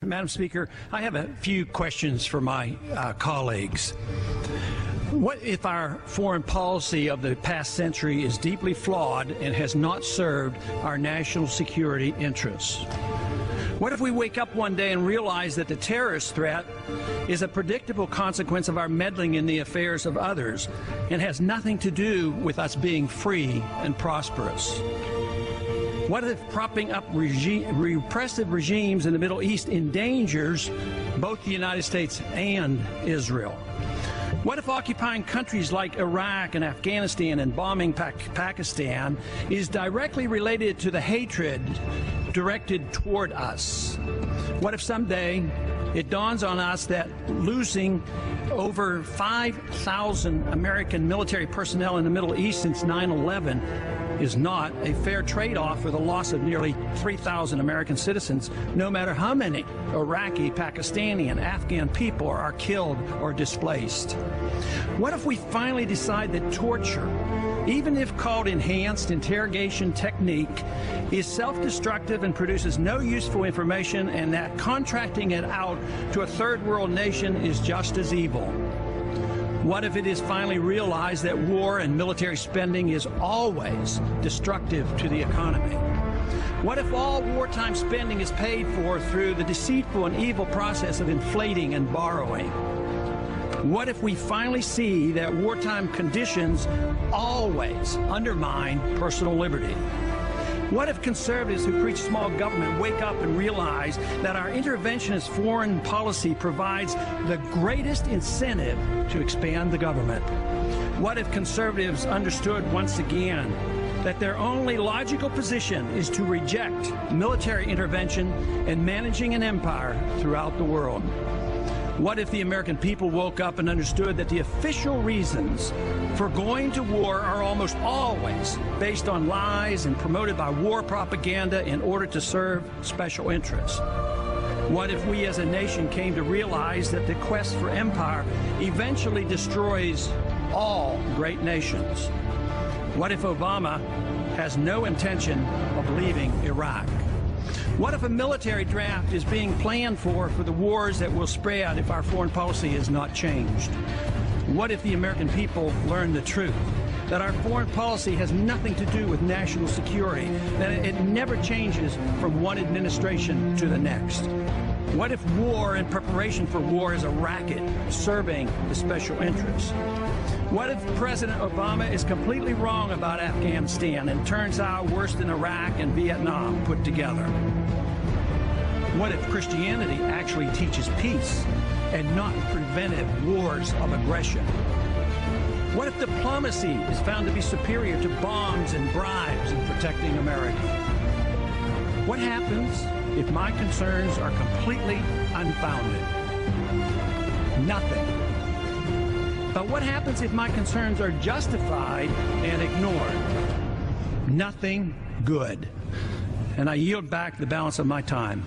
Madam Speaker, I have a few questions for my colleagues. What if our foreign policy of the past century is deeply flawed and has not served our national security interests? What if we wake up one day and realize that the terrorist threat is a predictable consequence of our meddling in the affairs of others and has nothing to do with us being free and prosperous? What if propping up repressive regimes in the Middle East endangers both the United States and Israel? What if occupying countries like Iraq and Afghanistan and bombing Pakistan is directly related to the hatred directed toward us? What if someday it dawns on us that losing over 5,000 American military personnel in the Middle East since 9/11 is not a fair trade-off for the loss of nearly 3,000 American citizens, no matter how many Iraqi, Pakistani, and Afghan people are killed or displaced? What if we finally decide that torture, even if called enhanced interrogation technique, is self-destructive and produces no useful information, and that contracting it out to a third world nation is just as evil? What if it is finally realized that war and military spending is always destructive to the economy? What if all wartime spending is paid for through the deceitful and evil process of inflating and borrowing? What if we finally see that wartime conditions always undermine personal liberty? What if conservatives who preach small government wake up and realize that our interventionist foreign policy provides the greatest incentive to expand the government? What if conservatives understood once again that their only logical position is to reject military intervention and managing an empire throughout the world? What if the American people woke up and understood that the official reasons for going to war are almost always based on lies and promoted by war propaganda in order to serve special interests? What if we as a nation came to realize that the quest for empire eventually destroys all great nations? What if Obama has no intention of leaving Iraq? What if a military draft is being planned for the wars that will spread if our foreign policy is not changed? What if the American people learn the truth, that our foreign policy has nothing to do with national security, that it never changes from one administration to the next? What if war and preparation for war is a racket serving the special interests? What if President Obama is completely wrong about Afghanistan and turns out worse than Iraq and Vietnam put together? What if Christianity actually teaches peace and not preventive wars of aggression? What if diplomacy is found to be superior to bombs and bribes in protecting America? What happens if my concerns are completely unfounded? Nothing. But what happens if my concerns are justified and ignored? Nothing good. And I yield back the balance of my time.